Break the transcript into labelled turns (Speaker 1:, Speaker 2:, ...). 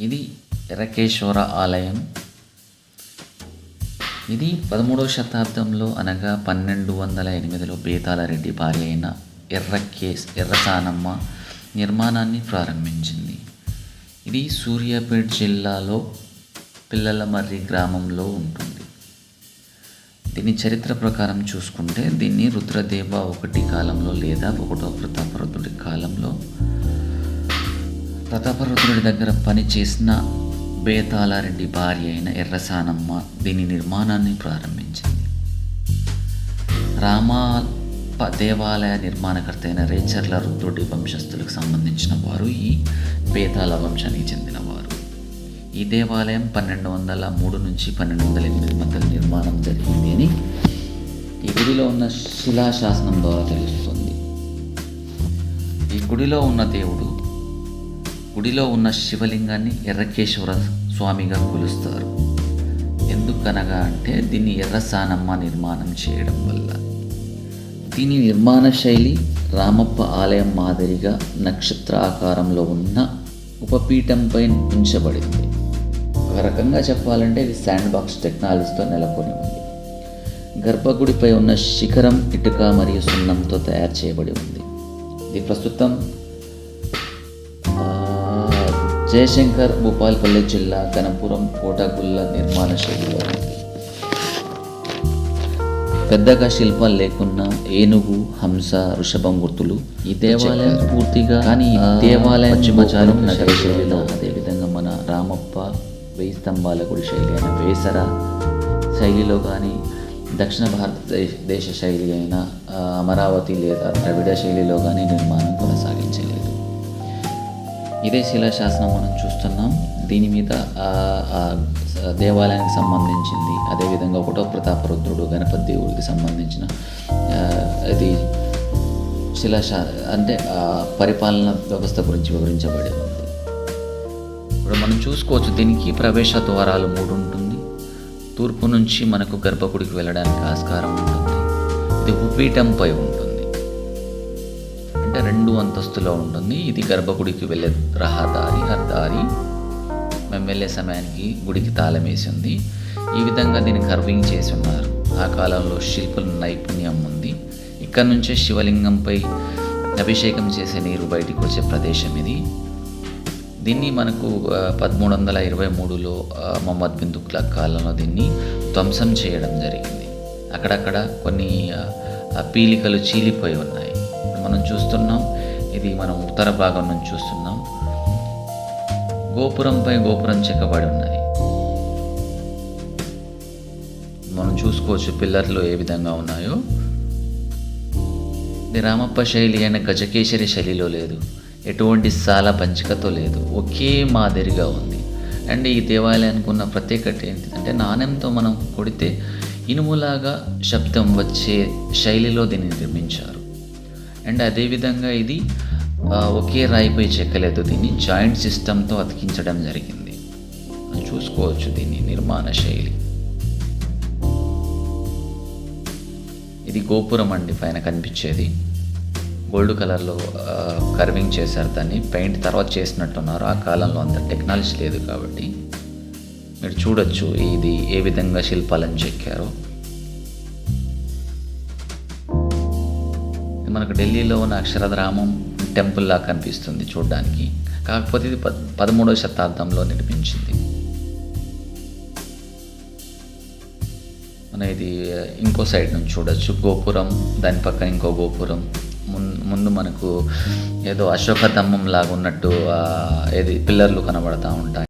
Speaker 1: ఇది ఎర్రకేశ్వర ఆలయం. ఇది 13వ శతాబ్దంలో అనగా 1208లో బేతాళరెడ్డి భార్య అయిన ఎర్రసానమ్మ నిర్మాణాన్ని ప్రారంభించింది. ఇది సూర్యాపేట జిల్లాలో పిల్లలమర్రి గ్రామంలో ఉంటుంది. దీని చరిత్ర ప్రకారం చూసుకుంటే దీన్ని రుద్రదేవ ఒకటి కాలంలో లేదా ఒకటో ప్రతాపరుద్రుడి కాలంలో ప్రతాపరుద్రుడి దగ్గర పనిచేసిన బేతాళరెడ్డి భార్య అయిన ఎర్రసానమ్మ దీని నిర్మాణాన్ని ప్రారంభించింది. రామప్ప దేవాలయ నిర్మాణకర్త అయిన రేచర్ల రుద్రుడి వంశస్థులకు సంబంధించిన వారు ఈ బేతాళ వంశానికి చెందినవారు. ఈ దేవాలయం 1203 నుంచి 1208 మధ్య నిర్మాణం జరిగింది అని ఈ గుడిలో ఉన్న శిలాశాసనం ద్వారా తెలుస్తుంది. ఈ గుడిలో ఉన్న దేవుడు గుడిలో ఉన్న శివలింగాన్ని ఎర్రకేశ్వర స్వామిగా కొలుస్తారు. ఎందుకనగా అంటే దీన్ని ఎర్రసానమ్మ నిర్మాణం చేయడం వల్ల. దీని నిర్మాణ శైలి రామప్ప ఆలయం మాదిరిగా నక్షత్ర ఆకారంలో ఉన్న ఉపపీఠంపై ఉంచబడింది. ఒక రకంగా చెప్పాలంటే ఇది శాండ్ బాక్స్ టెక్నాలజీతో నెలకొని ఉంది. గర్భగుడిపై ఉన్న శిఖరం ఇటుక మరియు సున్నంతో తయారు చేయబడి ఉంది. ఇది ప్రస్తుతం జయశంకర్ భూపాలపల్లి జిల్లా గణపురం కోటగుళ్ళ నిర్మాణ శైలిలో ఉంది. పెద్దగా శిల్పాలు లేకున్నా ఏనుగు, హంస, వృషభం గుర్తులు ఈ దేవాలయం పూర్తిగా కానీ దేవాలయం పశ్చిమచారం నగర శైలిలో, అదేవిధంగా మన రామప్ప 1000 స్తంభాల గుడి శైలి అయిన వేసర శైలిలో కానీ, దక్షిణ భారతదేశ శైలి అయిన అమరావతి లేదా ద్రవిడ శైలిలో కానీ నిర్మాణం కొనసాగించలేదు. ఇదే శిలాశాసనం మనం చూస్తున్నాం. దీని మీద దేవాలయానికి సంబంధించింది, అదేవిధంగా ఒకటో ప్రతాపరుద్రుడు గణపతి దేవుడికి సంబంధించిన ఇది అంటే పరిపాలన వ్యవస్థ గురించి వివరించబడి ఉంది. ఇప్పుడు మనం చూసుకోవచ్చు, దీనికి ప్రవేశ ద్వారాలు 3 ఉంటుంది. తూర్పు నుంచి మనకు గర్భగుడికి వెళ్ళడానికి ఆస్కారం ఉంటుంది. ఇది ఉపపీఠంపై ఉంటుంది, అంటే 2 అంతస్తులో ఉంటుంది. ఇది గర్భగుడికి వెళ్ళే రహదారి. ఆ దారి మేము వెళ్ళే సమయానికి గుడికి తాళం వేసి ఉంది. ఈ విధంగా దీన్ని కర్వింగ్ చేసి ఉన్నారు. ఆ కాలంలో శిల్పుల నైపుణ్యం ఉంది. ఇక్కడ నుంచే శివలింగంపై అభిషేకం చేసే నీరు బయటికి వచ్చే ప్రదేశం ఇది. దీన్ని మనకు 1323లో మొహమ్మద్ బిన్ తుగ్లక్ కాలంలో దీన్ని ధ్వంసం చేయడం జరిగింది. అక్కడక్కడ కొన్ని పీలికలు చీలిపోయి ఉన్నాయి. మనం చూస్తున్నాం, ఇది మనం ఉత్తర భాగం నుంచి చూస్తున్నాం. గోపురంపై గోపురం చెక్కబడి ఉన్నాయి. మనం చూసుకోవచ్చు పిల్లర్లు ఏ విధంగా ఉన్నాయో. ఇది రామప్ప శైలి అయిన గజకేశరి శైలిలో లేదు, ఎటువంటి సాల పంచికతో లేదు, ఒకే మాదిరిగా ఉంది. అండ్ ఈ దేవాలయానికి ఉన్న ప్రత్యేకత ఏంటంటే నాణ్యంతో మనం కొడితే ఇనుములాగా శబ్దం వచ్చే శైలిలో దీన్ని నిర్మించారు. అండ్ అదేవిధంగా ఇది ఒకే రాయిపై చెక్కలేదు, దీన్ని జాయింట్ సిస్టంతో అతికించడం జరిగింది. మనం చూసుకోవచ్చు దీని నిర్మాణ శైలి. ఇది గోపురం అండి, పైన కనిపించేది గోల్డ్ కలర్లో కర్వింగ్ చేశారు. దాన్ని పెయింట్ తర్వాత చేసినట్టున్నారు. ఆ కాలంలో అంత టెక్నాలజీ లేదు కాబట్టి మీరు చూడొచ్చు ఇది ఏ విధంగా శిల్పాలను చెక్కారో. మనకు ఢిల్లీలో ఉన్న అక్షరధామం టెంపుల్ లా కనిపిస్తుంది చూడడానికి. కాకపోతే ఇది 13వ శతాబ్దంలో నిర్మించింది. మన ఇది ఇంకో సైడ్ నుంచి చూడొచ్చు గోపురం, దాని పక్కన ఇంకో గోపురం. ముందు మనకు ఏదో అశోక దంభం లాగా ఉన్నట్టు ఏది పిల్లర్లు కనబడతా ఉంటాయి.